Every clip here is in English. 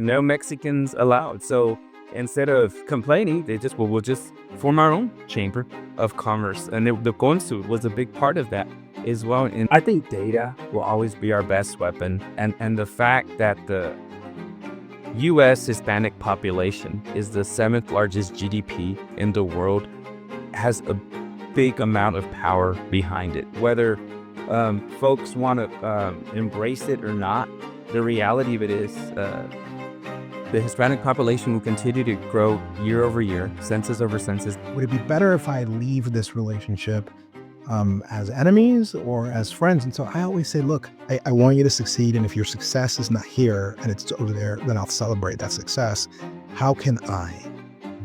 no Mexicans allowed. So instead of complaining, they just, well, we'll just form our own chamber of commerce. And the consul was a big part of that as well. And I think data will always be our best weapon. And the fact that the U.S. Hispanic population is the seventh largest GDP in the world has a big amount of power behind it. Whether folks want to embrace it or not, the reality of it is the Hispanic population will continue to grow year over year, census over census. Would it be better if I leave this relationship as enemies or as friends? And so I always say, look, I want you to succeed. And if your success is not here and it's over there, then I'll celebrate that success. How can I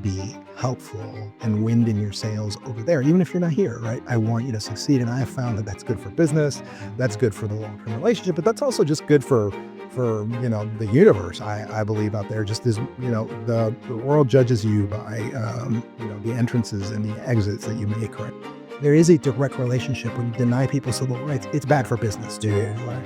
be helpful and wind in your sails over there, even if you're not here, right? I want you to succeed. And I have found that that's good for business. That's good for the long-term relationship, but that's also just good for the universe. I believe out there, just as the world judges you by the entrances and the exits that you make, right? There is a direct relationship when you deny people civil rights. It's bad for business too, right?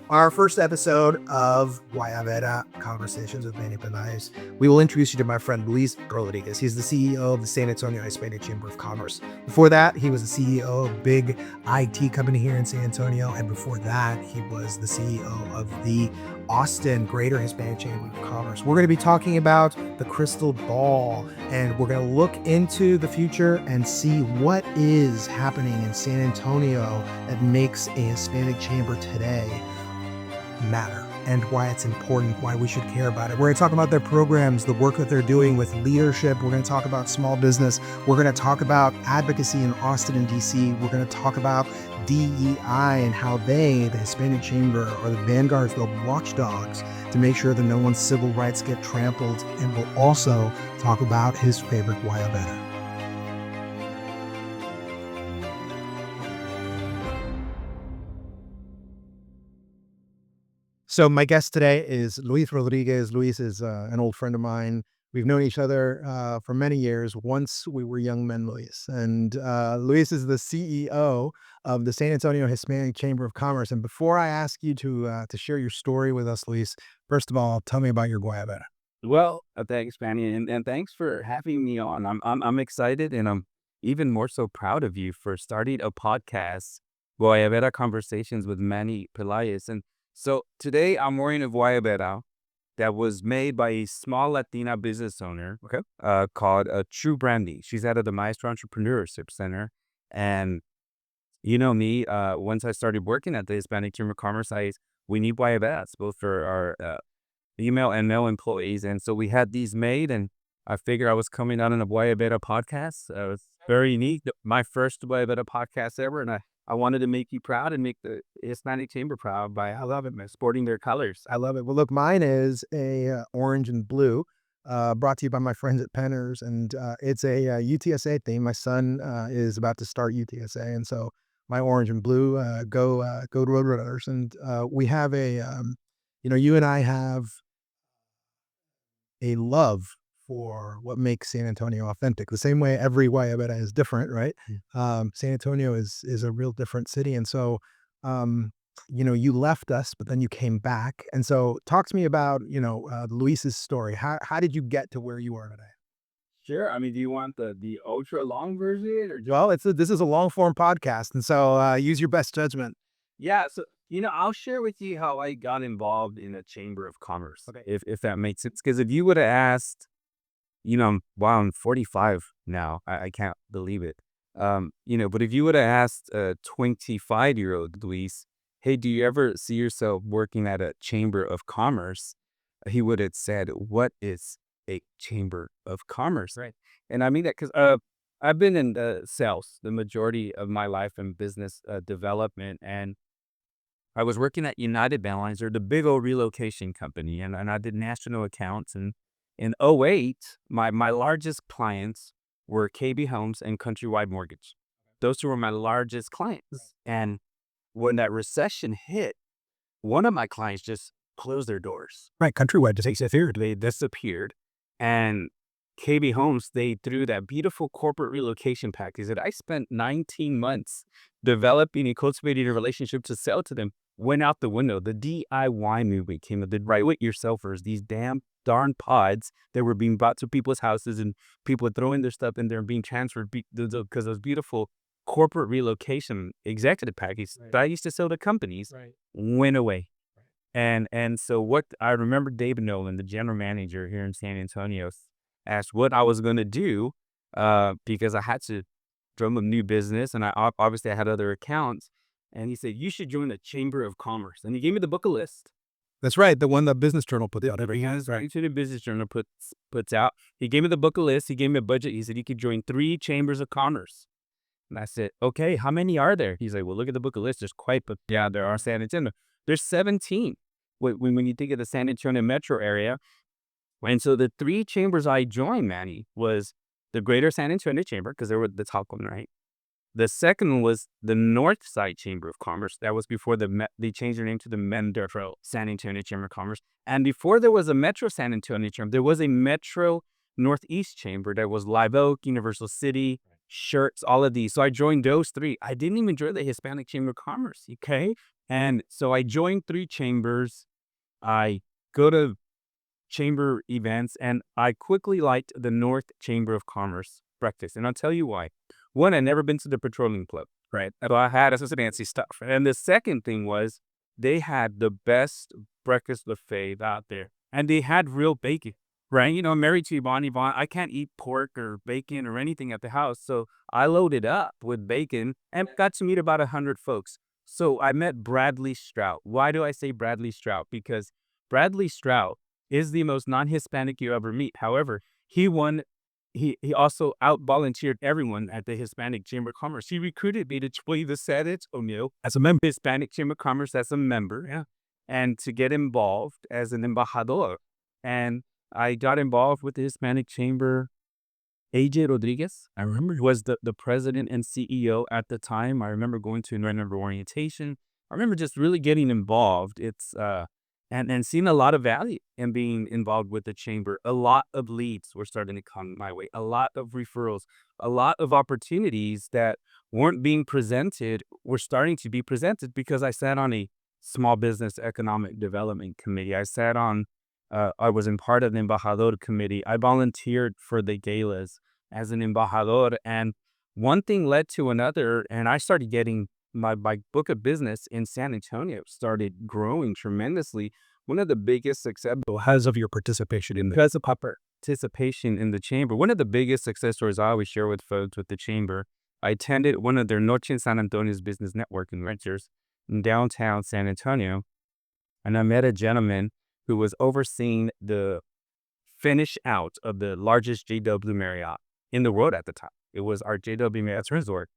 Our first episode of Guayabera Conversations with Manny Pelaez, we will introduce you to my friend Luis Rodriguez. He's the CEO of the San Antonio Hispanic Chamber of Commerce. Before that, he was the CEO of a big IT company here in San Antonio. And before that, he was the CEO of the Austin Greater Hispanic Chamber of Commerce. We're going to be talking about the crystal ball, and we're going to look into the future and see what is happening in San Antonio that makes a Hispanic chamber today matter, and why it's important, why we should care about it. We're going to talk about their programs, the work that they're doing with leadership. We're going to talk about small business. We're going to talk about advocacy in Austin and DC. We're going to talk about DEI and how they, the Hispanic Chamber, are the vanguards, the watchdogs to make sure that no one's civil rights get trampled. And we'll also talk about his favorite guayabera. So my guest today is Luis Rodriguez. Luis is an old friend of mine. We've known each other for many years. Once we were young men, Luis. And Luis is the CEO of the San Antonio Hispanic Chamber of Commerce. And before I ask you to share your story with us, Luis, first of all, tell me about your guayabera. Well, thanks, Manny, and thanks for having me on. I'm excited, and I'm even more so proud of you for starting a podcast, Guayabera Conversations with Manny Pelaez. And so today I'm wearing a guayabera that was made by a small Latina business owner, Okay. called True Brandy. She's out of the Maestro Entrepreneurship Center, and you know me. Once I started working at the Hispanic Chamber of Commerce, we need guayaberas both for our female and male employees. And so we had these made, and I figured I was coming out on a Guayabera podcast. It was very unique. My first Guayabera podcast ever. And I wanted to make you proud and make the Hispanic Chamber proud by, I love it, man, sporting their colors. I love it. Well, look, mine is a orange and blue, brought to you by my friends at Penner's, and it's a UTSA theme. My son is about to start UTSA, and so my orange and blue go Roadrunners. And we have you and I have a love for what makes San Antonio authentic. The same way every Guayabera is different, right? San Antonio is a real different city, and so you left us, but then you came back. And so, talk to me about Luis's story. How did you get to where you are today? Sure. I mean, do you want the ultra long version or Well, this is a long form podcast, and so use your best judgment. Yeah, so I'll share with you how I got involved in a chamber of commerce, Okay. if that makes sense. Because if you would have asked, wow, I'm 45 now. I can't believe it. But if you would have asked a 25-year-old Luis, hey, do you ever see yourself working at a chamber of commerce? He would have said, what is a chamber of commerce? Right. And I mean that because I've been in sales the majority of my life in business development, and I was working at United Airlines, or the big old relocation company, and I did national accounts. And in '08, my largest clients were KB Homes and Countrywide Mortgage. Those two were my largest clients. And when that recession hit, one of my clients just closed their doors. Right. Countrywide just disappeared. They disappeared. And KB Homes, they threw that beautiful corporate relocation package that I spent 19 months developing and cultivating a relationship to sell to them. went out the window. The DIY movement came up. The do-it-yourselfers, these darn pods that were being brought to people's houses, and people were throwing their stuff in there and being transferred because those beautiful corporate relocation executive packages that I used to sell to companies went away. And so what I remember, David Nolan, the general manager here in San Antonio, asked what I was going to do because I had to drum up new business, and obviously I had other accounts. And he said, you should join the Chamber of Commerce. And he gave me the book of list. That's right. The one the Business Journal puts out every year. Yes, right. The Business Journal puts out. He gave me the book of list. He gave me a budget. He said, you could join 3 chambers of commerce. And I said, okay, how many are there? He's like, well, look at the book of list. There's quite, but yeah, there are San Antonio. There's 17 when you think of the San Antonio metro area. And so the 3 chambers I joined, Manny, was the Greater San Antonio Chamber, because they were the top one, right? The second one was the North Side Chamber of Commerce. That was before they changed their name to the Metro San Antonio Chamber of Commerce. And before there was a Metro San Antonio Chamber, there was a Metro Northeast Chamber that was Live Oak, Universal City, Shirts, all of these. So I joined those 3. I didn't even join the Hispanic Chamber of Commerce, okay? And so I joined 3 chambers. I go to chamber events, and I quickly liked the North Chamber of Commerce breakfast. And I'll tell you why. One, I'd never been to the Petroleum Club, right? So I had some fancy stuff. And the second thing was they had the best breakfast buffet out there. And they had real bacon, right? You know, I'm married to Yvonne. I can't eat pork or bacon or anything at the house. So I loaded up with bacon and got to meet about 100 folks. So I met Bradley Strout. Why do I say Bradley Strout? Because Bradley Strout is the most non-Hispanic you ever meet. However, he also out-volunteered everyone at the Hispanic Chamber of Commerce. He recruited me to join the San Antonio as a member, Hispanic Chamber of Commerce as a member, and to get involved as an embajador. And I got involved with the Hispanic Chamber. AJ Rodriguez, I remember, was the president and CEO at the time. I remember going to a member orientation. I remember just really getting involved. It's and seeing a lot of value in being involved with the chamber. A lot of leads were starting to come my way. A lot of referrals, a lot of opportunities that weren't being presented were starting to be presented because I sat on a small business economic development committee. I was in part of the embajador committee. I volunteered for the galas as an embajador, and one thing led to another, and I started getting my book of business in San Antonio started growing tremendously. One of the biggest success Because of your participation in because of participation in the chamber. One of the biggest success stories I always share with folks with the chamber. I attended one of their Noche en San Antonio's business networking ventures in downtown San Antonio, and I met a gentleman who was overseeing the finish out of the largest JW Marriott in the world at the time. It was our JW Marriott Resort.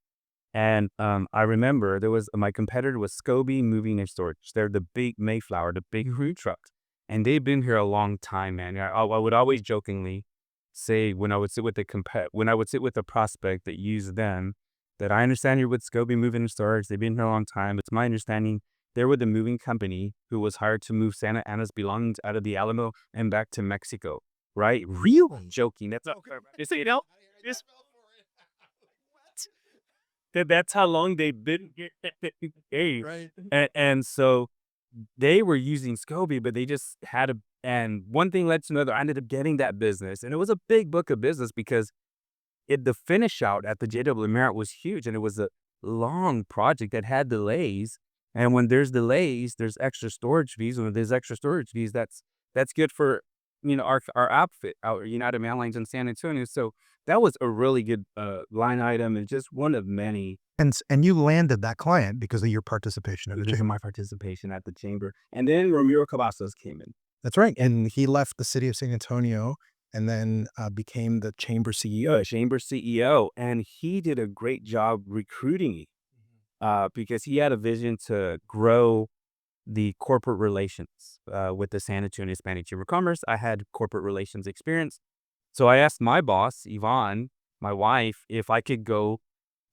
And I remember my competitor was Scobie Moving and Storage. They're the big Mayflower, the big food trucks. And they've been here a long time, man. I would always jokingly say when I would sit with a prospect that used them, that I understand you're with Scobie Moving and Storage. They've been here a long time. It's my understanding they were the moving company who was hired to move Santa Ana's belongings out of the Alamo and back to Mexico, right? Real joking. That's just that's how long they've been here. Right. And so they were using Scobie, but they just and one thing led to another. I ended up getting that business, and it was a big book of business because the finish out at the JW Marriott was huge, and it was a long project that had delays. And when there's delays, there's extra storage fees. When there's extra storage fees, that's good for our outfit, our United Airlines in San Antonio. So that was a really good line item, and just one of many. And you landed that client because of your participation in the Because of chamber. my participation at the chamber. And then Ramiro Cavazos came in. That's right. And he left the city of San Antonio and then became the chamber CEO. Chamber CEO, and he did a great job recruiting me because he had a vision to grow the corporate relations with the San Antonio Hispanic Chamber of Commerce. I had corporate relations experience. So I asked my boss, Yvonne, my wife, if I could go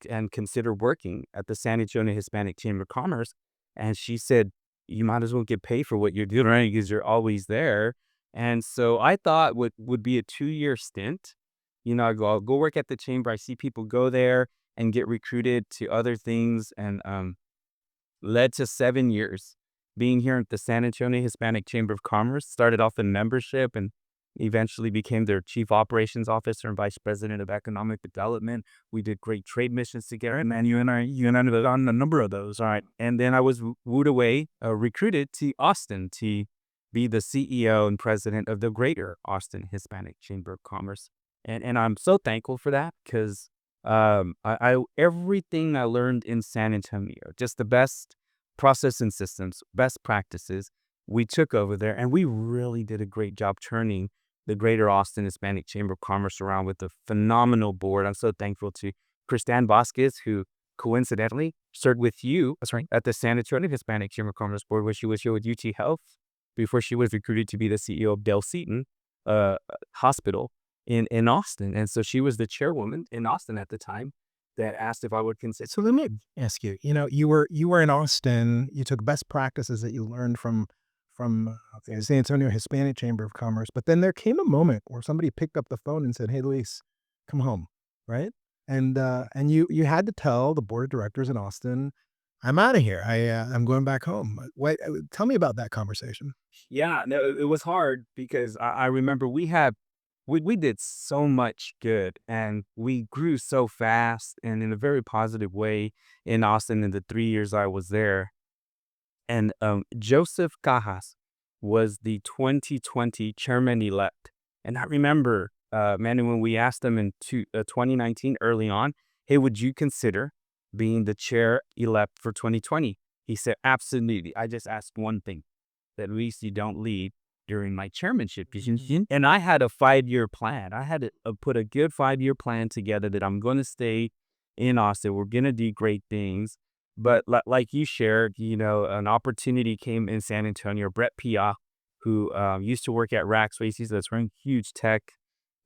and consider working at the San Antonio Hispanic Chamber of Commerce. And she said, you might as well get paid for what you're doing, right? Because you're always there. And so I thought would be a 2-year stint. I'll go work at the chamber. I see people go there and get recruited to other things, and led to 7 years being here at the San Antonio Hispanic Chamber of Commerce. Started off in membership and eventually became their chief operations officer and vice president of economic development. We did great trade missions together. And man, you and I have done a number of those. All right. And then I was wooed away, recruited to Austin to be the CEO and president of the Greater Austin Hispanic Chamber of Commerce. And I'm so thankful for that because I everything I learned in San Antonio, just the best process and systems, best practices, we took over there, and we really did a great job turning the Greater Austin Hispanic Chamber of Commerce around with a phenomenal board. I'm so thankful to Kristan Vasquez, who coincidentally served with you. That's right. At the San Antonio Hispanic Chamber of Commerce board, where she was here with UT Health before she was recruited to be the CEO of Del Seton Hospital in Austin. And so she was the chairwoman in Austin at the time that asked if I would consider. So let me ask you, you were in Austin, you took best practices that you learned from the San Antonio Hispanic Chamber of Commerce, but then there came a moment where somebody picked up the phone and said, "Hey, Luis, come home," right? And you had to tell the board of directors in Austin, "I'm out of here. I'm going back home." Tell me about that conversation. Yeah, no, it was hard because I remember we did so much good and we grew so fast and in a very positive way in Austin in the 3 years I was there. And Joseph Cajas was the 2020 chairman-elect. And I remember, man, when we asked him in 2019 early on, hey, would you consider being the chair-elect for 2020? He said, absolutely. I just asked one thing, that at least you don't lead during my chairmanship. And I had a 5-year plan. I had to put a good 5-year plan together that I'm going to stay in Austin. We're going to do great things. But like you shared, an opportunity came in San Antonio. Brett Pia, who used to work at Rackspace, he's a huge tech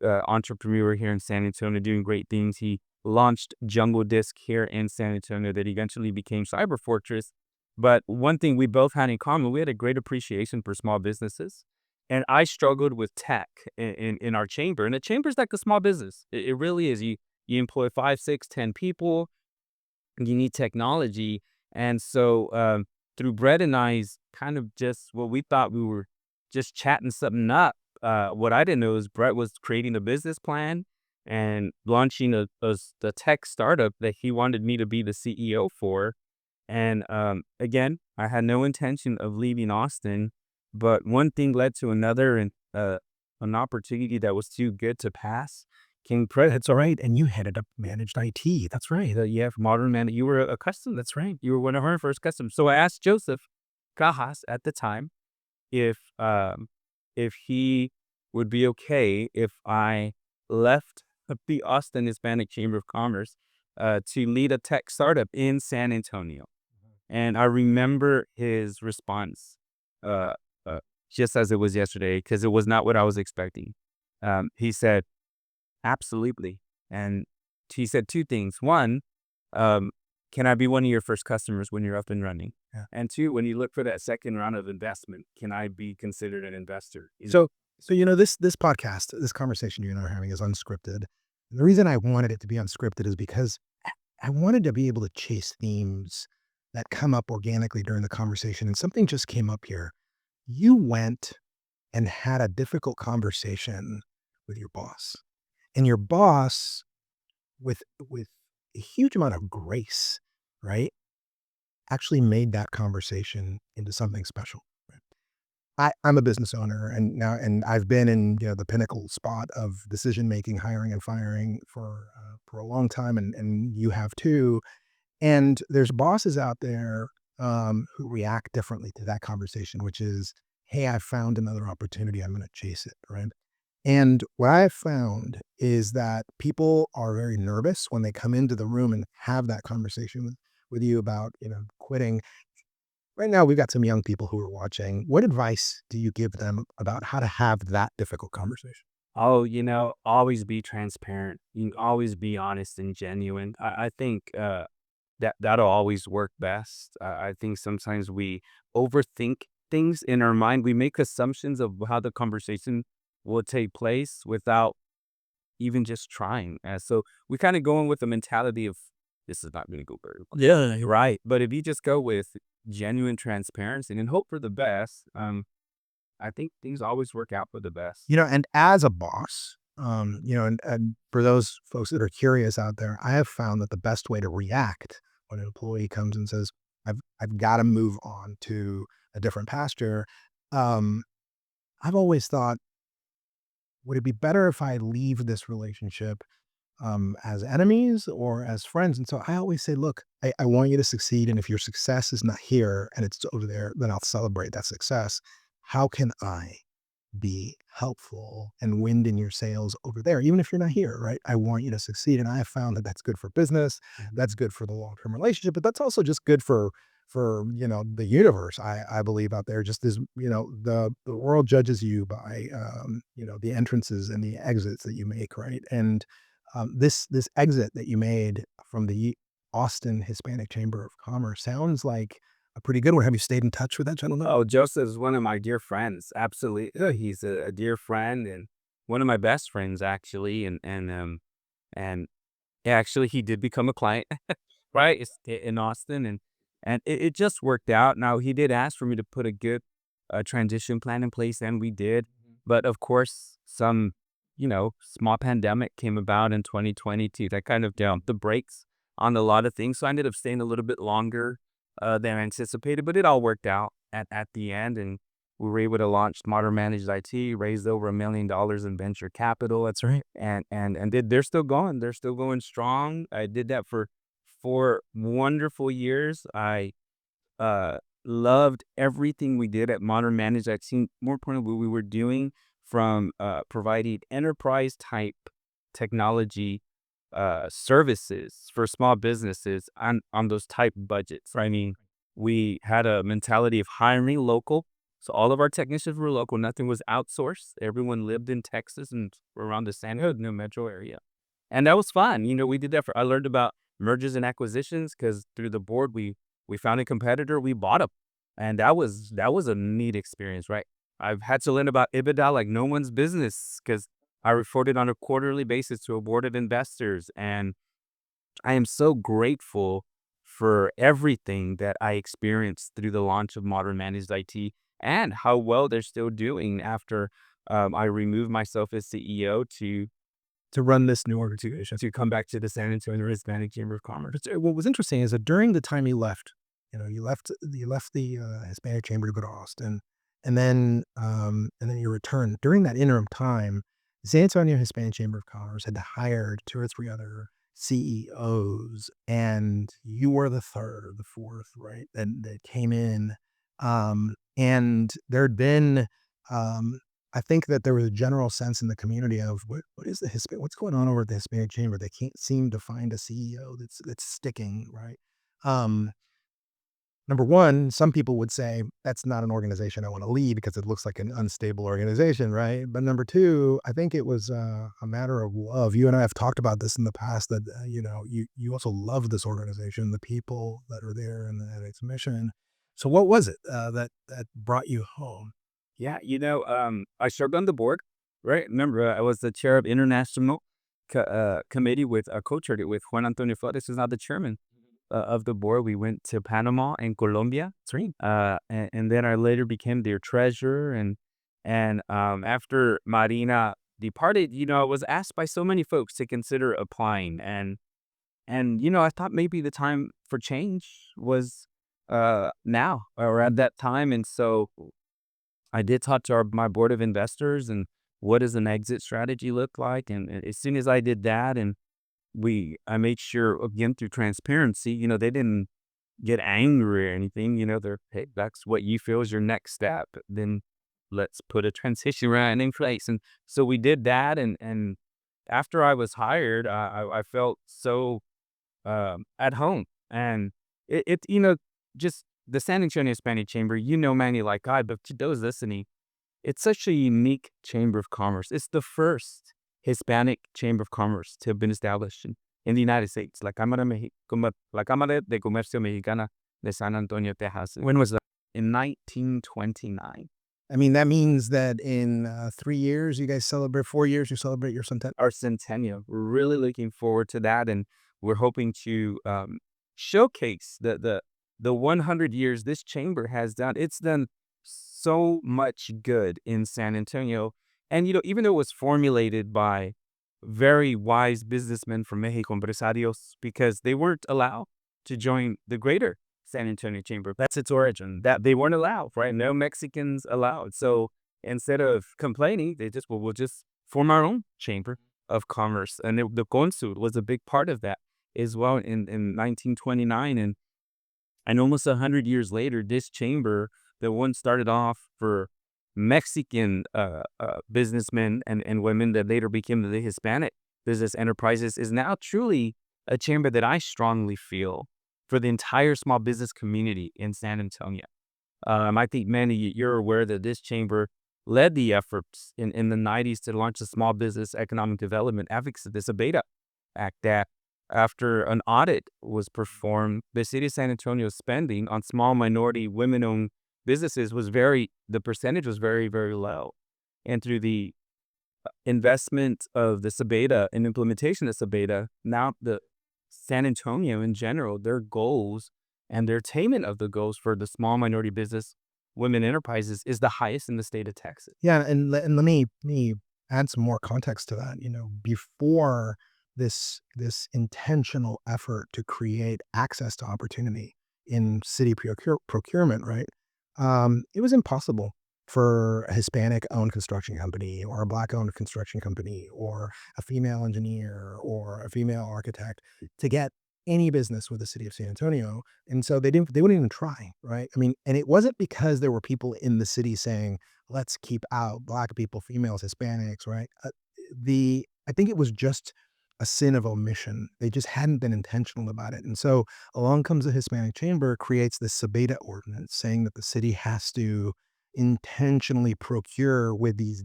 entrepreneur here in San Antonio, doing great things. He launched Jungle Disc here in San Antonio that eventually became Cyber Fortress. But one thing we both had in common, we had a great appreciation for small businesses. And I struggled with tech in our chamber. And the chamber is like a small business. It really is. You employ 5, 6, 10 people. You need technology. And so through Brett and I's kind of just what we thought we were just chatting something up, what I didn't know is Brett was creating a business plan and launching the tech startup that he wanted me to be the CEO for. And again, I had no intention of leaving Austin, but one thing led to another, and an opportunity that was too good to pass came. That's all right. And you headed up managed IT. That's right. Yeah, modern man. You were a custom. That's right. You were one of our first customs. So I asked Joseph Cajas at the time if he would be okay if I left the Austin Hispanic Chamber of Commerce to lead a tech startup in San Antonio. And I remember his response just as it was yesterday, because it was not what I was expecting. He said, absolutely. And he said two things. One, can I be one of your first customers when you're up and running? Yeah. And two, when you look for that second round of investment, can I be considered an investor? So this podcast, this conversation you and I are having is unscripted. And the reason I wanted it to be unscripted is because I wanted to be able to chase themes that come up organically during the conversation. And something just came up here. You went and had a difficult conversation with your boss. And your boss, with a huge amount of grace, right, actually made that conversation into something special. I'm a business owner, and I've been in the pinnacle spot of decision making, hiring and firing for a long time, and you have too. And there's bosses out there who react differently to that conversation, which is, "Hey, I found another opportunity. I'm going to chase it." Right. And what I have found is that people are very nervous when they come into the room and have that conversation with you about quitting. Right now, we've got some young people who are watching. What advice do you give them about how to have that difficult conversation? Oh, always be transparent. You can always be honest and genuine. I think that'll always work best. I think sometimes we overthink things in our mind. We make assumptions of how the conversation will take place without even just trying. So we kind of go in with the mentality of this is not going to go very well. Yeah. Right. But if you just go with genuine transparency and hope for the best. I think things always work out for the best. And as a boss, and for those folks that are curious out there, I have found that the best way to react when an employee comes and says, I've got to move on to a different pasture. Um, I've always thought, would it be better if I leave this relationship as enemies or as friends? And so I always say, look, I want you to succeed. And if your success is not here and it's over there, then I'll celebrate that success. How can I be helpful and wind in your sails over there, even if you're not here, right? I want you to succeed. And I have found that that's good for business. That's good for the long-term relationship, but that's also just good for the universe. I believe out there just is, the world judges you by, the entrances and the exits that you make. Right. And this exit that you made from the Austin Hispanic Chamber of Commerce sounds like a pretty good one. Have you stayed in touch with that gentleman? Oh, Joseph is one of my dear friends. Absolutely. He's a dear friend and one of my best friends actually. And yeah, actually he did become a client, right? It's in Austin and it just worked out. Now he did ask for me to put a good transition plan in place and we did. But of course, some, small pandemic came about in 2022 that kind of dumped the brakes on a lot of things. So I ended up staying a little bit longer than anticipated, but it all worked out at the end. And we were able to launch Modern Managed IT, raised over $1 million in venture capital. That's right. They're still going. They're still going strong. I did that for 4 wonderful years. I uh, loved everything we did at Modern Managed IT. More importantly, what we were doing from providing enterprise type technology services for small businesses on those type budgets. I mean, we had a mentality of hiring local. So all of our technicians were local. Nothing was outsourced. Everyone lived in Texas and around the San Antonio metro area. And that was fun. We did that I learned about mergers and acquisitions because through the board, we found a competitor, we bought them. And that was a neat experience, right? I've had to learn about EBITDA like no one's business because I reported on a quarterly basis to a board of investors. And I am so grateful for everything that I experienced through the launch of Modern Managed IT and how well they're still doing after I removed myself as CEO To run this new organization. to come back to the San Antonio Hispanic Chamber of Commerce. But what was interesting is that during the time you left, you left the Hispanic Chamber to go to Austin, and then you returned. During that interim time, the San Antonio Hispanic Chamber of Commerce had hired two or three other CEOs, and you were the third or the fourth, right? That came in, and there'd been, I think that there was a general sense in the community of what is what's going on over at the Hispanic Chamber? They can't seem to find a CEO that's sticking, right? Um, Number one, some people would say that's not an organization I want to lead because it looks like an unstable organization, right? But number two, I think it was a matter of love. You and I have talked about this in the past that you also love this organization, the people that are there, and its mission. So what was it that brought you home? Yeah, I served on the board, right? Remember, I was the chair of international committee with co-chaired it with Juan Antonio Flores, who's now the chairman of the board. We went to Panama and Colombia, That's right. and then I later became their treasurer. And after Marina departed, I was asked by so many folks to consider applying, and I thought maybe the time for change was now or at that time, and so I did talk to my board of investors and what does an exit strategy look like, and as soon as I did that, and I made sure again through transparency, they didn't get angry or anything. They're, hey, that's what you feel is your next step. Then let's put a transition plan in place. And so we did that. And after I was hired, I felt so at home. And just the San Antonio Hispanic Chamber, Manny, like I, but to those listening, it's such a unique chamber of commerce. It's the first Hispanic chamber of commerce to have been established in the United States. La Cámara de Comercio Mexicana de San Antonio, Texas. When was that? In 1929. I mean, that means that in 3 years, you guys celebrate, 4 years, you celebrate your centennial. Our centennial. We're really looking forward to that, and we're hoping to showcase the the 100 years this chamber has done, it's done so much good in San Antonio. And, even though it was formulated by very wise businessmen from Mexico, empresarios, because they weren't allowed to join the greater San Antonio chamber. That's its origin, that they weren't allowed, right? No Mexicans allowed. So instead of complaining, they just, well, we'll just form our own chamber of commerce. And the consul was a big part of that as well in 1929. And almost 100 years later, this chamber, the one started off for Mexican businessmen and women that later became the Hispanic business enterprises, is now truly a chamber that I strongly feel for the entire small business community in San Antonio. I think, Manny, you're aware that this chamber led the efforts in the 90s to launch the Small Business Economic Development Advocacy, the SABEDA Act, that after an audit was performed, the city of San Antonio's spending on small minority women-owned businesses the percentage was very, very low. And through the investment of the SABEDA and implementation of SABEDA, now the San Antonio in general, their goals and their attainment of the goals for the small minority business women enterprises is the highest in the state of Texas. Yeah, and let me add some more context to that. Before this intentional effort to create access to opportunity in city procurement, right? It was impossible for a Hispanic-owned construction company or a Black-owned construction company or a female engineer or a female architect to get any business with the city of San Antonio. And so they wouldn't even try, right? I mean, and it wasn't because there were people in the city saying, let's keep out Black people, females, Hispanics, right? I think it was just a sin of omission. They just hadn't been intentional about it. And so along comes the Hispanic Chamber, creates this Sabeta ordinance saying that the city has to intentionally procure with these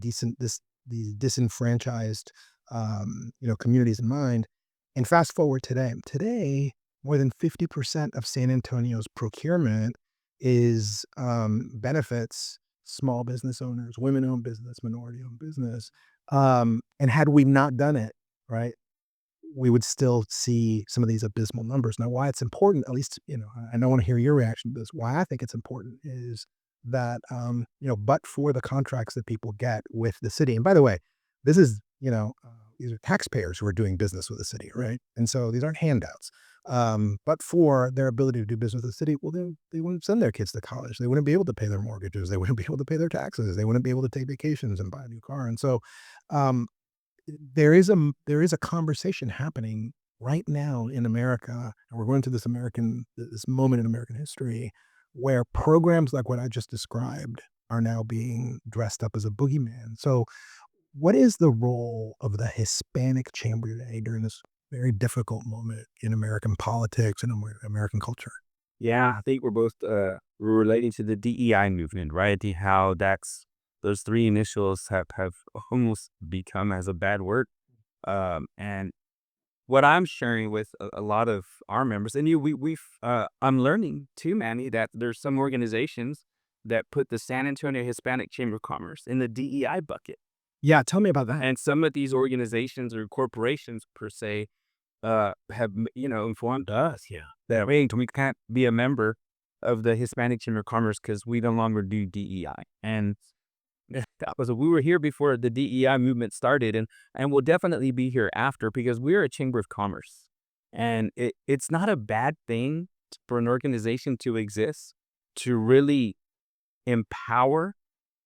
disenfranchised communities in mind. And fast forward today, more than 50% of San Antonio's procurement is benefits small business owners, women-owned business, minority-owned business. And had we not done it, right, we would still see some of these abysmal numbers. Now, why it's important, at least, and I want to hear your reaction to this. Why I think it's important is that, but for the contracts that people get with the city, and by the way, this is, these are taxpayers who are doing business with the city, right? And so these aren't handouts. But for their ability to do business with the city, well, they wouldn't send their kids to college. They wouldn't be able to pay their mortgages. They wouldn't be able to pay their taxes. They wouldn't be able to take vacations and buy a new car. And so, um, there is a conversation happening right now in America, and we're going to this moment in American history where programs like what I just described are now being dressed up as a boogeyman. So, what is the role of the Hispanic Chamber today during this very difficult moment in American politics and American culture? Yeah, I think we're both relating to the DEI movement, right? How those three initials have almost become as a bad word. And what I'm sharing with a lot of our members, and I'm learning too, Manny, that there's some organizations that put the San Antonio Hispanic Chamber of Commerce in the DEI bucket. Yeah, tell me about that. And some of these organizations or corporations per se have informed us, that we can't be a member of the Hispanic Chamber of Commerce because we no longer do DEI. And we were here before the DEI movement started, and we'll definitely be here after, because we're a chamber of commerce, and it's not a bad thing for an organization to exist, to really empower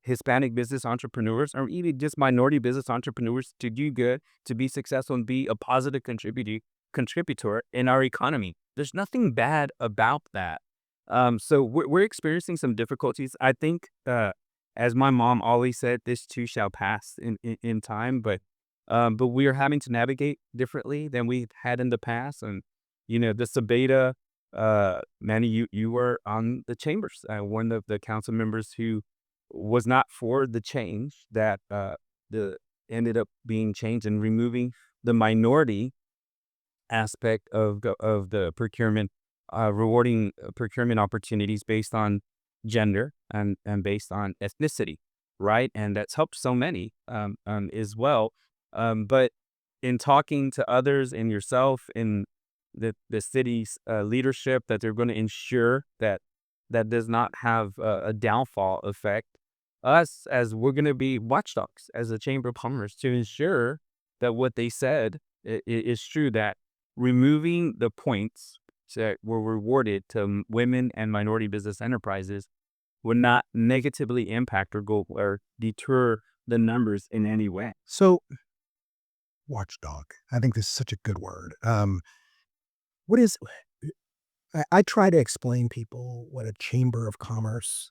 Hispanic business entrepreneurs, or even just minority business entrepreneurs, to do good, to be successful, and be a positive contributor in our economy. There's nothing bad about that. So we're experiencing some difficulties. I think, as my mom always said, this too shall pass in time. But we are having to navigate differently than we had in the past. And the Sabeta, Manny, you were on the chambers, one of the council members who was not for the change that the ended up being changed and removing the minority aspect of the procurement, rewarding procurement opportunities based on gender and based on ethnicity, right? And that's helped so many as well. But in talking to others and yourself the city's leadership, that they're going to ensure that that does not have a downfall effect. Us, as we're going to be watchdogs as a Chamber of Commerce to ensure that what they said is true, that removing the points that were rewarded to women and minority business enterprises would not negatively impact or go or deter the numbers in any way. So, watchdog. I think this is such a good word. What is I try to explain people what a chamber of commerce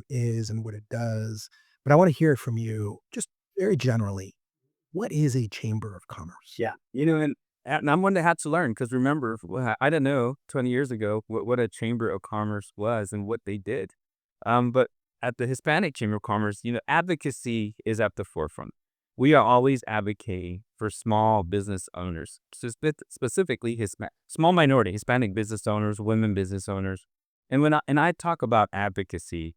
is and what it does, but I want to hear it from you just very generally. What is a chamber of commerce? Yeah. And I'm one that had to learn, because remember, I didn't know 20 years ago what a chamber of commerce was and what they did. But at the Hispanic Chamber of Commerce, advocacy is at the forefront. We are always advocating for small business owners, specifically small minority Hispanic business owners, women business owners. And when I talk about advocacy,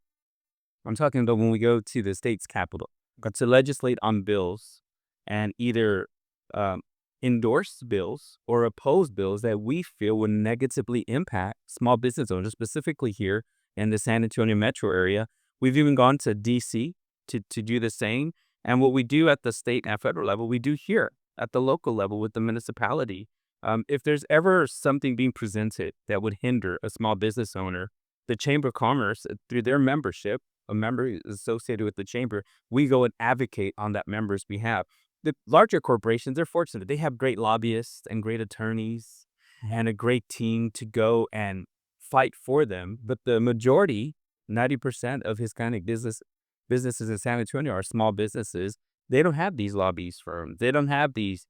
I'm talking about when we go to the state's capital to legislate on bills and either um, endorse bills or oppose bills that we feel would negatively impact small business owners, specifically here in the San Antonio metro area. We've even gone to DC to do the same. And what we do at the state and federal level, we do here at the local level with the municipality. If there's ever something being presented that would hinder a small business owner, the Chamber of Commerce, through their membership, a member associated with the chamber, we go and advocate on that member's behalf. The larger corporations, they're fortunate. They have great lobbyists and great attorneys and a great team to go and fight for them. But the majority, 90% of Hispanic businesses in San Antonio are small businesses. They don't have these lobbies firms. They don't have these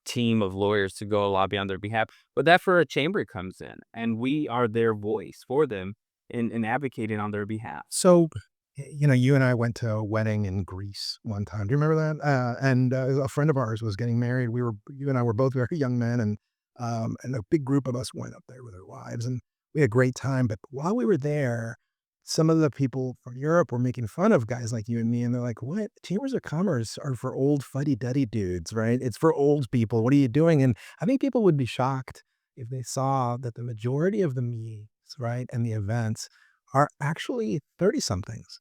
team of lawyers to go lobby on their behalf. But that for a chamber comes in, and we are their voice for them in advocating on their behalf. So, you and I went to a wedding in Greece one time. Do you remember that? And a friend of ours was getting married. You and I were both very young men, and a big group of us went up there with our wives, and we had a great time. But while we were there, some of the people from Europe were making fun of guys like you and me, and they're like, "What? Chambers of commerce are for old fuddy-duddy dudes, right? It's for old people. What are you doing?" And I think people would be shocked if they saw that the majority of the meetings, right, and the events are actually 30-somethings.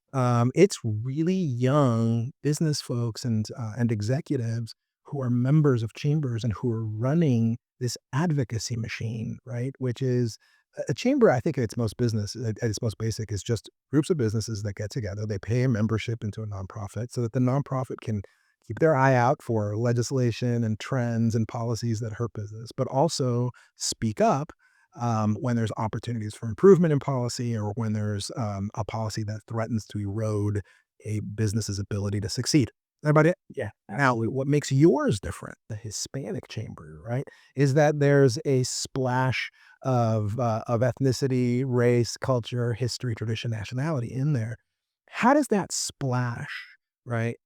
It's really young business folks and executives who are members of chambers and who are running this advocacy machine, right? Which is a chamber. I think at its most basic is just groups of businesses that get together. They pay a membership into a nonprofit so that the nonprofit can keep their eye out for legislation and trends and policies that hurt business, but also speak up when there's opportunities for improvement in policy, or when there's a policy that threatens to erode a business's ability to succeed. That about it? Yeah. Now, what makes yours different, the Hispanic chamber, right, is that there's a splash of ethnicity, race, culture, history, tradition, nationality in there. How does that splash, right,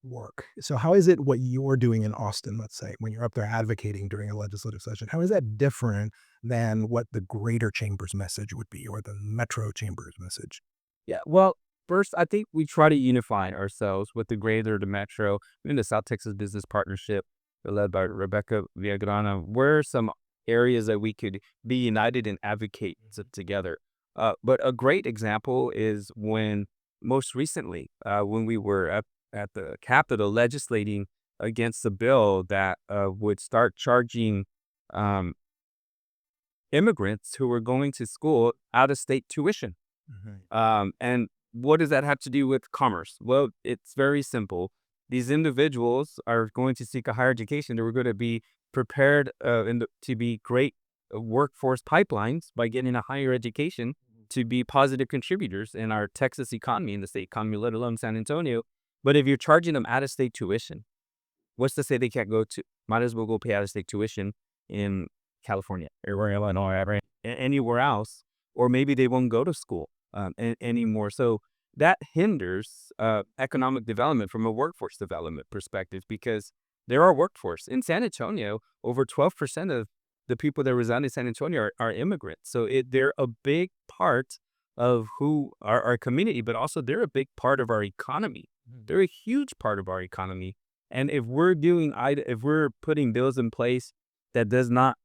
work? So how is it what you're doing in Austin, let's say, when you're up there advocating during a legislative session? How is that different than what the greater chamber's message would be, or the metro chamber's message? Yeah. Well, first, I think we try to unify ourselves with the greater the metro. In the South Texas Business Partnership, led by Rebecca Villagrana, where some areas that we could be united and advocate together. But a great example is when most recently, when we were at the Capitol legislating against a bill that would start charging um, immigrants who were going to school out of state tuition. And what does that have to do with commerce? Well, it's very simple. These individuals are going to seek a higher education. They were going to be prepared to be great workforce pipelines by getting a higher education to be positive contributors in our Texas economy, in the state economy, let alone San Antonio. But if you're charging them out of state tuition, what's to say they can't go to? Might as well go pay out of state tuition in California or Illinois, right? Anywhere else, or maybe they won't go to school anymore. So that hinders economic development from a workforce development perspective, because there are workforce in San Antonio. Over 12% of the people that reside in San Antonio are immigrants. So they're a big part of who our community, but also they're a big part of our economy. They're a huge part of our economy. And if we're putting bills in place that does not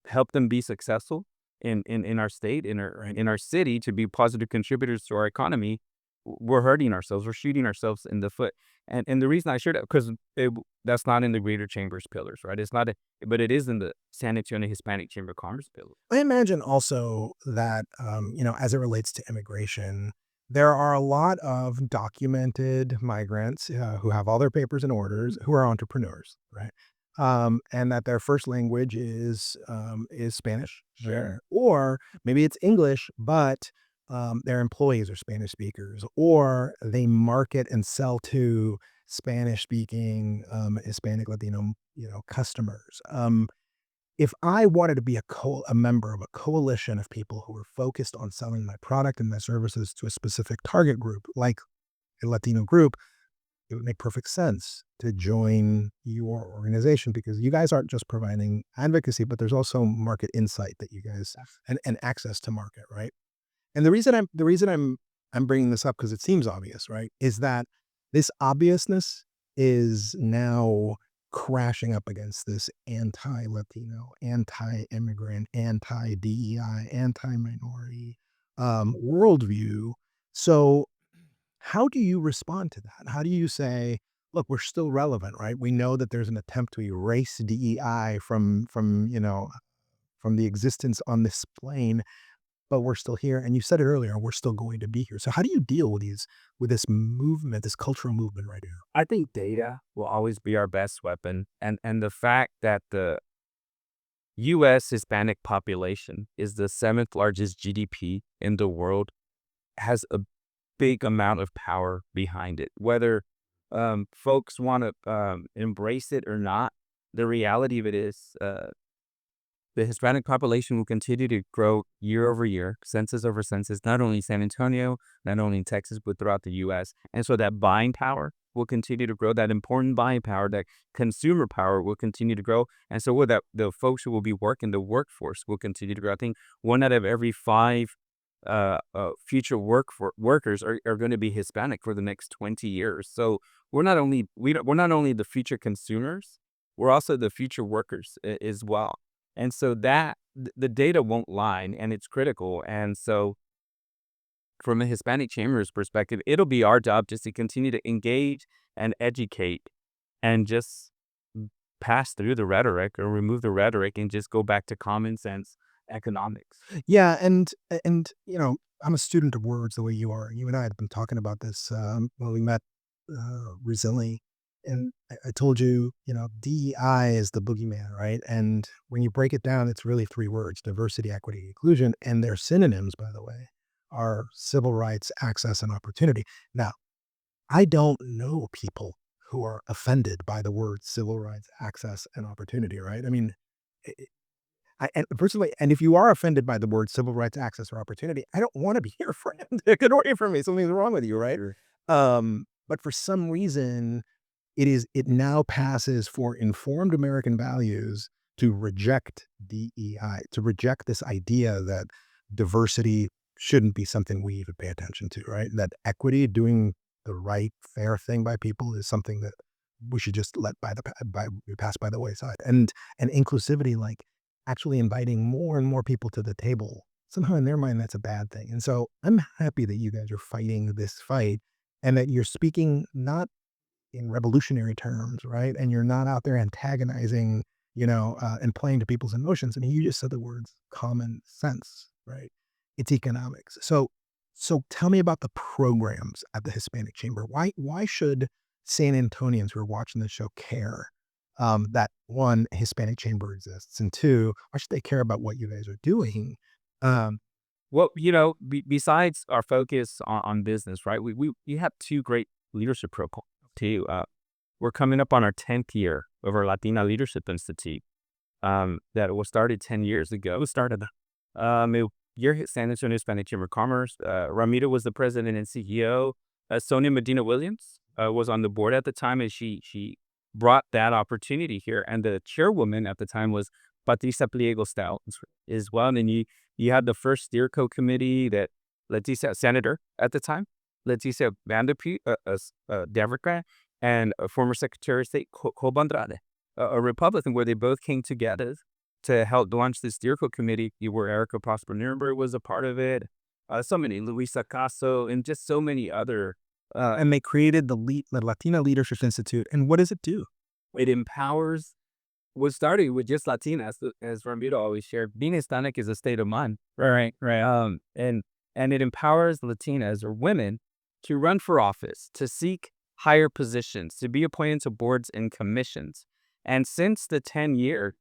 help them be successful in our state, in our city, to be positive contributors to our economy, we're hurting ourselves. We're shooting ourselves in the foot. And the reason I share that, because that's not in the Greater Chambers pillars, right? It's not, but it is in the San Antonio Hispanic Chamber of Commerce pillar. I imagine also that, as it relates to immigration, there are a lot of documented migrants who have all their papers in orders, who are entrepreneurs, right? And that their first language is Spanish, Sure. or maybe it's English, but their employees are Spanish speakers, or they market and sell to Spanish speaking Hispanic Latino customers. If I wanted to be a member of a coalition of people who were focused on selling my product and my services to a specific target group, like a Latino group, it would make perfect sense to join your organization, because you guys aren't just providing advocacy, but there's also market insight that you guys and access to market, right? And the reason I'm bringing this up, because it seems obvious, right, is that this obviousness is now crashing up against this anti-Latino, anti-immigrant, anti-DEI, anti-minority worldview. So how do you respond to that? How do you say, look, we're still relevant, right? We know that there's an attempt to erase DEI from the existence on this plane, but we're still here. And you said it earlier, we're still going to be here. So how do you deal with this movement, this cultural movement right here? I think data will always be our best weapon, and the fact that the U.S. Hispanic population is the seventh largest GDP in the world has a big amount of power behind it. Whether folks want to embrace it or not, the reality of it is, the Hispanic population will continue to grow year over year, census over census, not only in San Antonio, not only in Texas, but throughout the U.S. And so that buying power will continue to grow. That important buying power, that consumer power, will continue to grow. And so with that, the folks who will be working, the workforce, will continue to grow. I think 1 out of every 5 future workers are going to be Hispanic for the next 20 years. So we're not only the future consumers, we're also the future workers as well. And so that the data won't lie, and it's critical. And so from a Hispanic Chamber's perspective, it'll be our job just to continue to engage and educate, and just pass through the rhetoric, or remove the rhetoric, and just go back to common sense economics. Yeah, I'm a student of words the way you are. You and I had been talking about this when we met recently, and I told you, DEI is the boogeyman, right? And when you break it down, it's really 3 words: diversity, equity, inclusion, and their synonyms, by the way, are civil rights, access, and opportunity. Now, I don't know people who are offended by the words civil rights, access, and opportunity, right? I mean, and personally, and if you are offended by the word civil rights, access, or opportunity, I don't want to be your friend. Get away from me. Something's wrong with you, right? Sure. But for some reason, it now passes for informed American values to reject DEI, to reject this idea that diversity shouldn't be something we even pay attention to, right? That equity, doing the right, fair thing by people, is something that we should just let pass by the wayside. And inclusivity, like actually inviting more and more people to the table, somehow in their mind, that's a bad thing. And so I'm happy that you guys are fighting this fight, and that you're speaking not in revolutionary terms, right? And you're not out there antagonizing, and playing to people's emotions. I mean, you just said the words common sense, right? It's economics. So tell me about the programs at the Hispanic Chamber. Why should San Antonians who are watching the show care that, one, Hispanic Chamber exists, and two, why should they care about what you guys are doing? Um, Well, besides our focus on business, right? We have 2 great leadership programs too. We're coming up on our 10th year of our Latina Leadership Institute, that was started 10 years ago. It started your San Antonio Hispanic Chamber of Commerce. Ramiro was the president and CEO. Sonia Medina Williams was on the board at the time, and she brought that opportunity here. And the chairwoman at the time was Patricia Pliego Stout as well. And then you had the first Steerco committee, that Leticia, senator at the time, Leticia Vanderpute, Democrat, and a former Secretary of State, Andrade, a Republican, where they both came together to help launch the steerco committee, where Erica Prosper Nuremberg was a part of it. So many, Luisa Caso, and just so many other. And they created the Latina Leadership Institute. And what does it do? It empowers. Was started with just Latinas, as Ramiro always shared. Being Hispanic is a state of mind. Right, right. And it empowers Latinas or women to run for office, to seek higher positions, to be appointed to boards and commissions. And since the 10th year,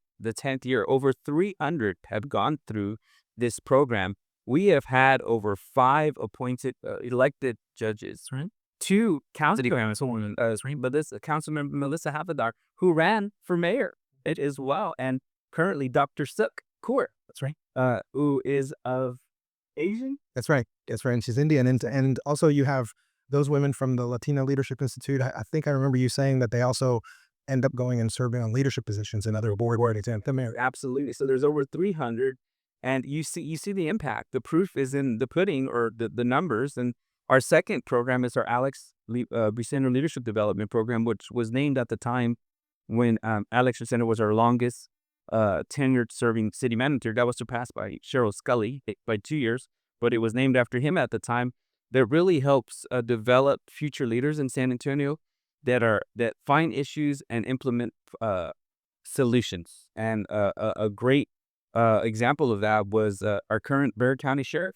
over 300 have gone through this program. We have had over 5 appointed, elected judges, right? 2 councilmen, Councilmember Melissa Havadar, who ran for mayor it as well, and currently Dr. Suk Kaur, That's right. who is of Asian. That's right. That's right. And she's Indian. And also you have those women from the Latina Leadership Institute. I think I remember you saying that they also end up going and serving on leadership positions in other board exams. Absolutely. So there's over 300, and you see the impact. The proof is in the pudding, or the numbers. And our second program is our Briceño Leadership Development Program, which was named at the time when Alex Briceño was our longest tenured serving city manager. That was surpassed by Cheryl Scully by 2 years, but it was named after him at the time. That really helps develop future leaders in San Antonio that find issues and implement solutions. And a great example of that was our current Bexar County Sheriff,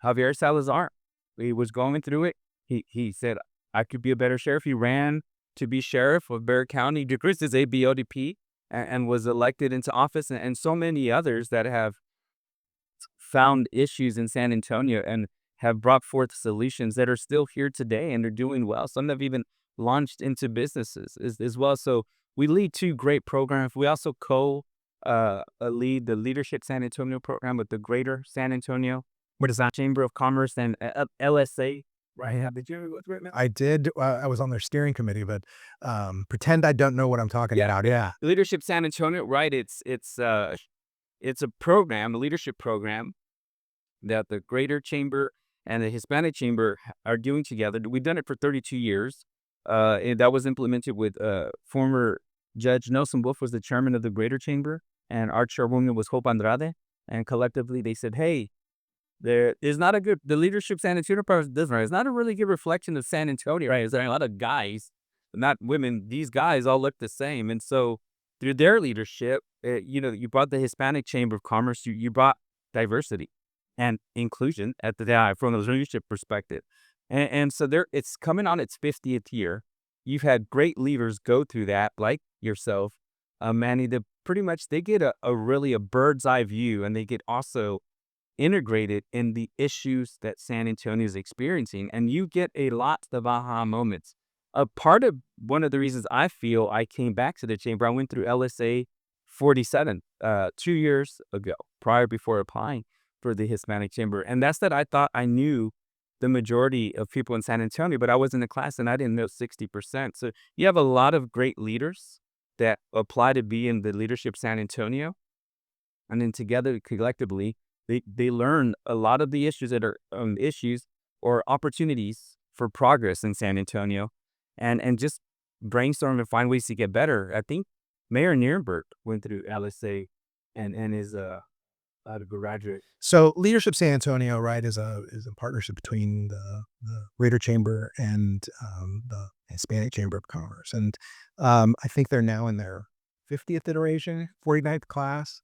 Javier Salazar. He was going through it. He said, I could be a better sheriff. He ran to be sheriff of Bexar County, decreased his ABODP, and was elected into office, and so many others that have found issues in San Antonio and have brought forth solutions that are still here today, and they're doing well. Some have even launched into businesses as well. So we lead 2 great programs. We also lead the Leadership San Antonio program with the Greater San Antonio. What is that? Chamber of Commerce and LSA. Right. Did you go through it, man? I did. I was on their steering committee, but pretend I don't know what I'm talking about. Yeah. Leadership San Antonio, right? It's a program, a leadership program that the Greater Chamber and the Hispanic Chamber are doing together. We've done it for 32 years. And that was implemented with former Judge Nelson Wolf was the chairman of the Greater Chamber, and our chairwoman was Hope Andrade. And collectively they said, hey, the Leadership San Antonio program doesn't, right? It's not a really good reflection of San Antonio, right? There's a lot of guys, not women. These guys all look the same. And so through their leadership, you brought the Hispanic Chamber of Commerce, you brought diversity and inclusion from the leadership perspective. And so it's coming on its 50th year. You've had great leaders go through that, like yourself, Manny, that pretty much they get a really a bird's eye view, and they get also integrated in the issues that San Antonio is experiencing. And you get a lot of aha moments. A part of one of the reasons I feel I came back to the chamber, I went through LSA 47 2 years ago, before applying for the Hispanic Chamber. And that's that I thought I knew the majority of people in San Antonio, but I was in the class and I didn't know 60%. So you have a lot of great leaders that apply to be in the Leadership San Antonio. And then together, collectively, they learn a lot of the issues that are issues or opportunities for progress in San Antonio, and just brainstorm and find ways to get better. I think Mayor Nuremberg went through LSA and is out of graduate. So Leadership San Antonio, right, is a partnership between the Greater Chamber and the Hispanic Chamber of Commerce. And I think they're now in their 50th iteration, 49th class.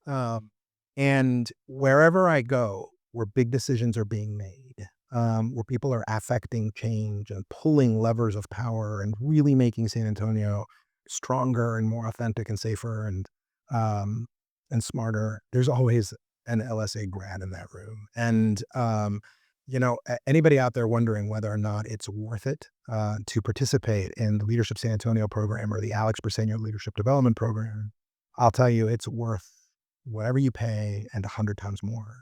And wherever I go, where big decisions are being made, where people are affecting change and pulling levers of power and really making San Antonio stronger and more authentic and safer and smarter, there's always an LSA grad in that room. And anybody out there wondering whether or not it's worth it to participate in the Leadership San Antonio program or the Alex Briceño Leadership Development Program, I'll tell you it's worth whatever you pay and 100 times more.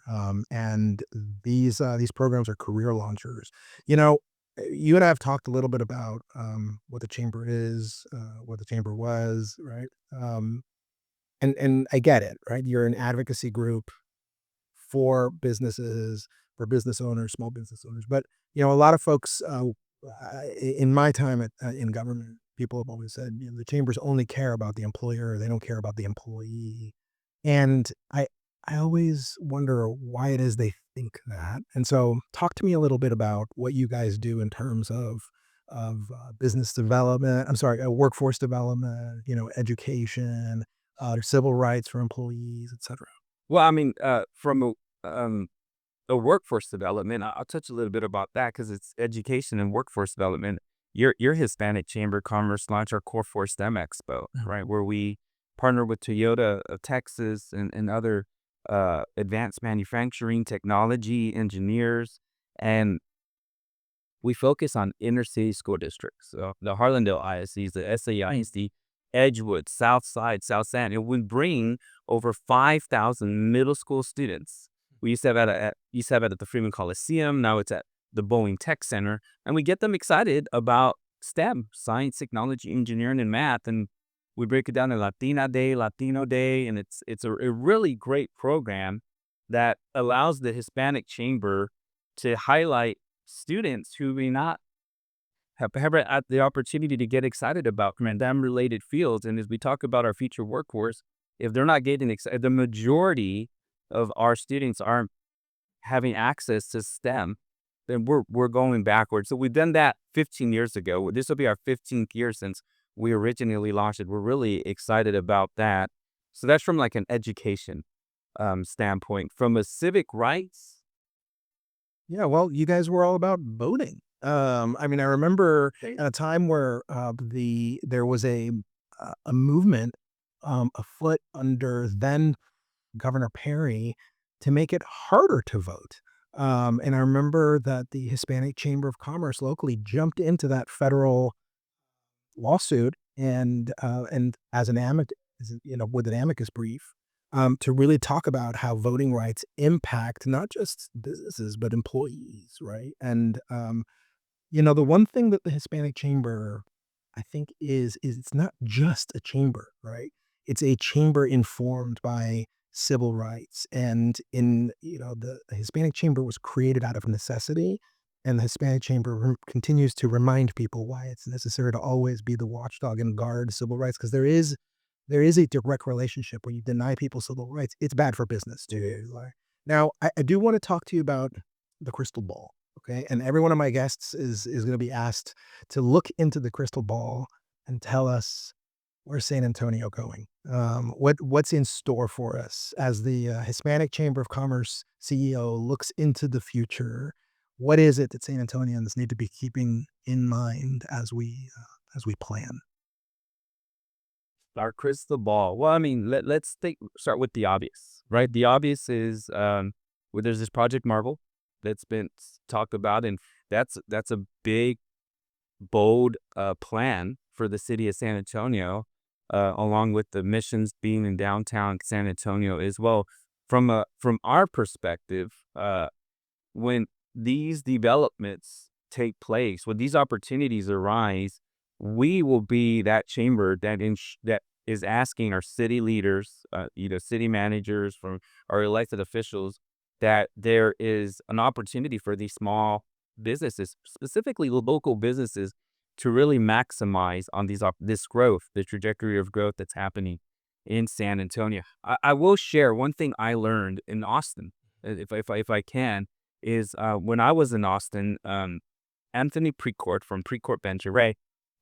And these programs are career launchers. You and I have talked a little bit about what the chamber is, what the chamber was, right? And I get it, right? You're an advocacy group for businesses, for business owners, small business owners. But, a lot of folks in my time in government, people have always said, the chambers only care about the employer, they don't care about the employee. And I always wonder why it is they think that. And so talk to me a little bit about what you guys do in terms of business development. I'm sorry, workforce development, education, civil rights for employees, etc. Well, I mean, from a workforce development, I'll touch a little bit about that because it's education and workforce development. Your Hispanic Chamber of Commerce launched our Core for STEM Expo, right, where we partner with Toyota of Texas and other advanced manufacturing technology engineers, and we focus on inner city school districts, so the Harlandale ISDs, the SAISD, Edgewood, South Side, South San. It would bring over 5,000 middle school students. We used to have it at the Freeman Coliseum. Now it's at the Boeing Tech Center, and we get them excited about STEM, science, technology, engineering, and math. And we break it down to Latina Day, Latino Day, and it's a really great program that allows the Hispanic Chamber to highlight students who may not have had the opportunity to get excited about STEM-related fields. And as we talk about our future workforce, if they're not getting excited, the majority of our students aren't having access to STEM, then we're going backwards. So we've done that 15 years ago. This will be our 15th year since we originally launched it. We're really excited about that. So that's from like an education standpoint. From a civic rights, Yeah, well, you guys were all about voting. I mean, I remember at a time where there was a movement afoot under then Governor Perry to make it harder to vote. And I remember that the Hispanic Chamber of Commerce locally jumped into that federal lawsuit and as an with an amicus brief, to really talk about how voting rights impact not just businesses but employees, right? And the one thing that the Hispanic Chamber, I think, is it's not just a chamber, right? It's a chamber informed by civil rights, and the Hispanic Chamber was created out of necessity, and the Hispanic Chamber continues to remind people why it's necessary to always be the watchdog and guard civil rights, because there is a direct relationship. When you deny people civil rights, it's bad for business too. Like, now, I do want to talk to you about the crystal ball. Okay. And every one of my guests is going to be asked to look into the crystal ball and tell us where's San Antonio going. What's in store for us as the Hispanic Chamber of Commerce CEO looks into the future? What is it that San Antonians need to be keeping in mind as we plan? our crystal ball. Well, I mean, let's start with the obvious, right? The obvious is where there's this Project Marvel that's been talked about, and that's a big, bold plan for the city of San Antonio, along with the missions being in downtown San Antonio as well. From our perspective, when these developments take place, when these opportunities arise, we will be that chamber that is asking our city leaders, city managers, from our elected officials, that there is an opportunity for these small businesses, specifically local businesses, to really maximize on this growth, the trajectory of growth that's happening in San Antonio. I will share one thing I learned in Austin, if I can, is when I was in Austin, Anthony Precourt from Precourt Benjure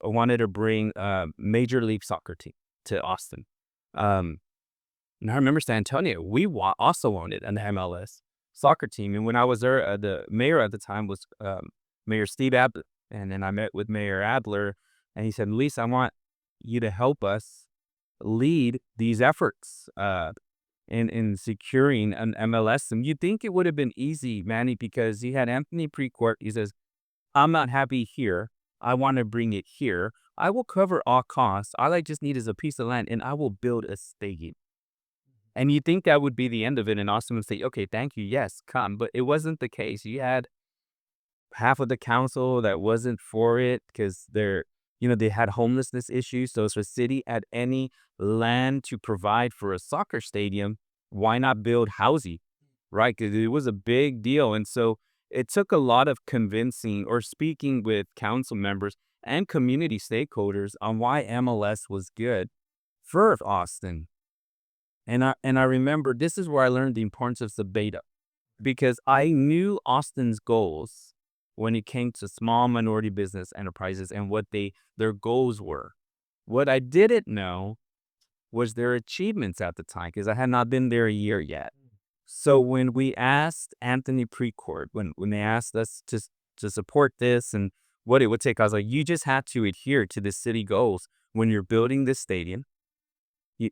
wanted to bring Major League Soccer team to Austin. And I remember San Antonio, we also wanted an MLS soccer team. And when I was there, the mayor at the time was Mayor Steve Adler. And then I met with Mayor Adler, and he said, Luis, I want you to help us lead these efforts in securing an MLS. And you'd think it would have been easy, Manny, because he had Anthony Precourt. He says, I'm not happy here. I want to bring it here. I will cover all costs. All I just need is a piece of land, and I will build a stadium. And you think that would be the end of it, and Austin would say, okay, thank you, yes, come. But it wasn't the case. You had half of the council that wasn't for it because they had homelessness issues. So if the city had any land to provide for a soccer stadium, why not build housing, right? Because it was a big deal. And so it took a lot of convincing or speaking with council members. and community stakeholders on why MLS was good for Austin. And I remember this is where I learned the importance of the beta, because I knew Austin's goals when it came to small minority business enterprises and what their goals were. What I didn't know was their achievements at the time, because I had not been there a year yet. So when we asked Anthony Precourt, when they asked us to support this and what it would take, I was like, you just have to adhere to the city goals when you're building this stadium.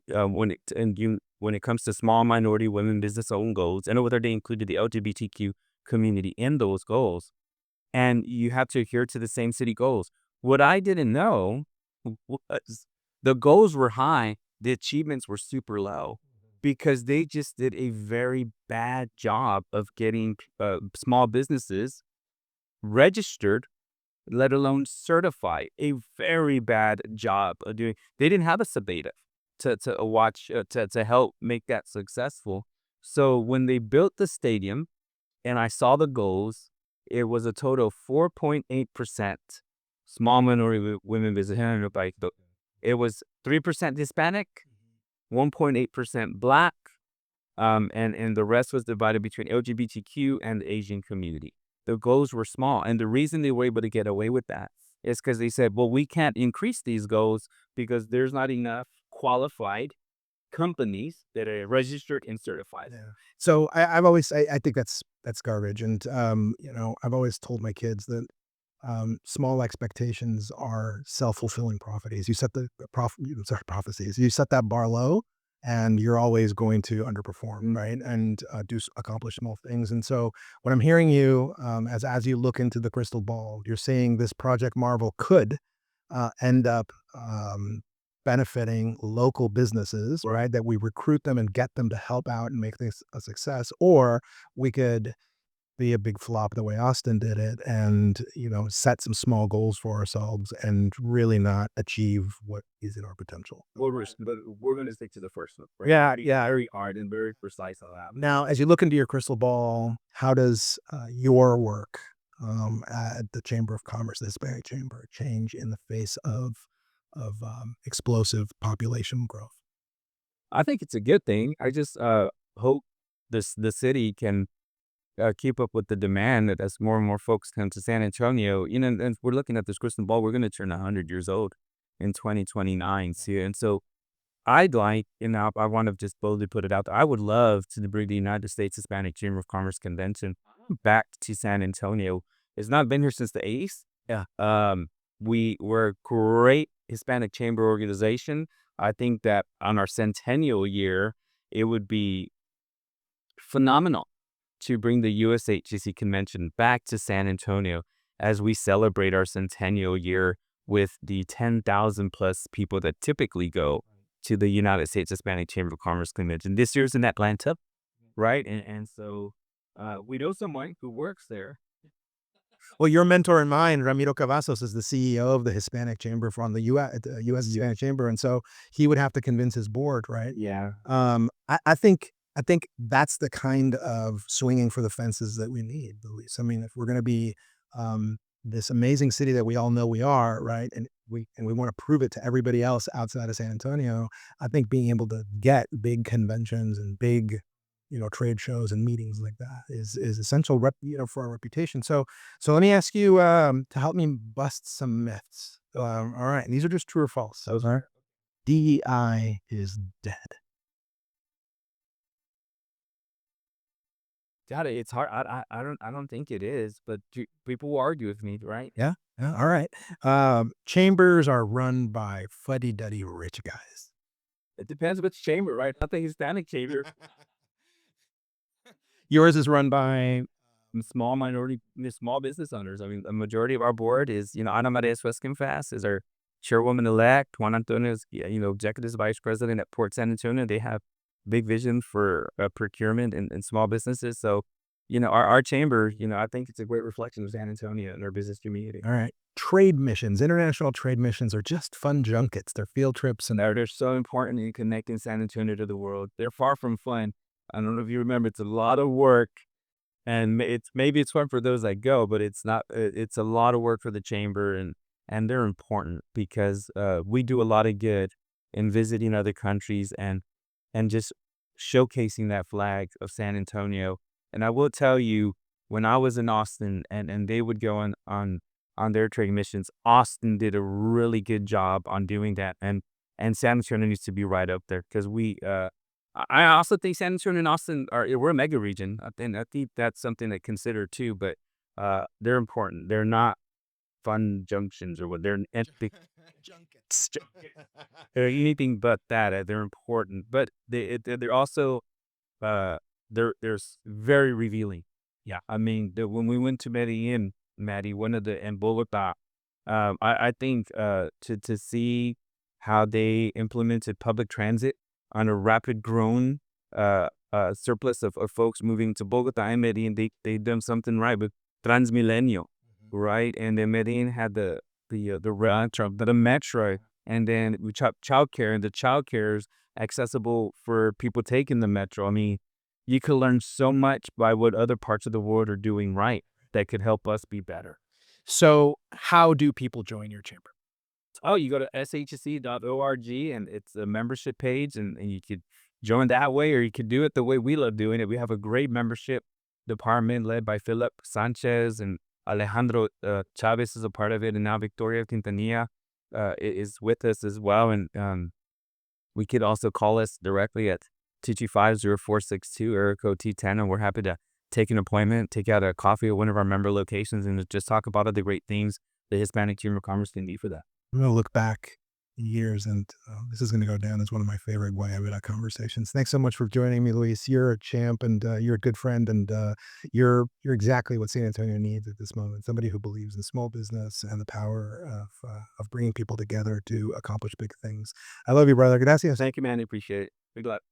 When it comes to small minority women business owned goals, and whether they included the LGBTQ community in those goals, and you have to adhere to the same city goals. What I didn't know was the goals were high, the achievements were super low, because they just did a very bad job of getting small businesses registered, let alone certified. A very bad job of doing. They didn't have a SABETA to help make that successful. So when they built the stadium, and I saw the goals, it was a total of 4.8% small minority women business. It was 3% Hispanic, 1.8% Black, and the rest was divided between LGBTQ and the Asian community. The goals were small, and the reason they were able to get away with that is because they said, well, we can't increase these goals because there's not enough qualified companies that are registered and certified. Yeah. So I've always I think that's garbage, and I've always told my kids that small expectations are self-fulfilling prophecies. You set the prophecies. You set that bar low, and you're always going to underperform, right? And accomplish small things. And so, what I'm hearing you as you look into the crystal ball, you're saying this Project Marvel could end up benefiting local businesses, right? That we recruit them and get them to help out and make this a success, or we could be a big flop the way Austin did it, and set some small goals for ourselves and really not achieve what is in our potential. Well, but we're going to stick to the first one, right? Yeah, yeah. Very hard and very precise on that. Now, as you look into your crystal ball, how does your work at the Chamber of Commerce, the Hispanic Chamber, change in the face of explosive population growth? I think it's a good thing. I just hope the city can keep up with the demand that as more and more folks come to San Antonio. And we're looking at this crystal ball. We're going to turn 100 years old in 2029. See, and so I want to just boldly put it out there. I would love to bring the United States Hispanic Chamber of Commerce Convention back to San Antonio. It's not been here since the 80s. Yeah. We're a great Hispanic chamber organization. I think that on our centennial year, it would be phenomenal to bring the USHCC convention back to San Antonio as we celebrate our centennial year with the 10,000 plus people that typically go to the United States Hispanic Chamber of Commerce Convention. This year's in Atlanta, right? And so we know someone who works there. Well, your mentor and mine, Ramiro Cavazos, is the CEO of the Hispanic Chamber from the U.S. Hispanic Chamber, and so he would have to convince his board, right? Yeah. I think that's the kind of swinging for the fences that we need, Luis. I mean, if we're going to be this amazing city that we all know we are, right, and we want to prove it to everybody else outside of San Antonio, I think being able to get big conventions and big trade shows and meetings like that is essential for our reputation. So let me ask you to help me bust some myths. All right, and these are just true or false. Those are. DEI is dead. Got it. It's hard. I don't think it is, but people will argue with me, right? Yeah. Yeah. All right. Chambers are run by fuddy-duddy rich guys. It depends which chamber, right? Not the Hispanic chamber. Yours is run by Small minority, small business owners. I mean, the majority of our board is, Ana Maria Suesquinfast is our chairwoman-elect. Juan Antonio is, executive vice president at Port San Antonio. They have big vision for procurement and small businesses. So, our chamber, I think it's a great reflection of San Antonio and our business community. all right. Trade missions, international trade missions are just fun junkets. They're field trips, and They're so important in connecting San Antonio to the world. They're far from fun. I don't know if you remember, it's a lot of work. And maybe it's fun for those that go, but it's not. It's a lot of work for the chamber, and and they're important because we do a lot of good in visiting other countries and just showcasing that flag of San Antonio. And I will tell you, when I was in Austin and they would go on their trading missions, Austin did a really good job on doing that. And San Antonio needs to be right up there because I also think San Antonio and Austin we're a mega region. I think that's something to consider too. But they're important. They're not fun junctions or what they're big Junkets. they're anything but that. They're important, but they're also uh, there's very revealing. Yeah, I mean, when we went to Medellin, Maddie, one of the and Bogota, I think to see how they implemented public transit on a rapid grown surplus of folks moving to Bogota and Medellin, they done something right with Transmilenio, right? And then Medellin had the metro, and then we childcare, and the childcare is accessible for people taking the metro. I mean, you could learn so much by what other parts of the world are doing right that could help us be better. So, how do people join your chamber? Oh, you go to shsc.org and it's a membership page, and you could join that way, or you could do it the way we love doing it. We have a great membership department led by Philip Sanchez, and Alejandro Chavez is a part of it, and now Victoria Quintanilla is with us as well. And we could also call us directly at 225-0462, area code T10, and we're happy to take an appointment, take out a coffee at one of our member locations, and just talk about all the great things the Hispanic Chamber of Commerce can do for that. I'm going to look back in years, and this is going to go down as one of my favorite Guayabera conversations. Thanks so much for joining me, Luis. You're a champ, and you're a good friend, and you're exactly what San Antonio needs at this moment. Somebody who believes in small business and the power of bringing people together to accomplish big things. I love you, brother. Gracias. Thank you, man. I appreciate it. Big luck.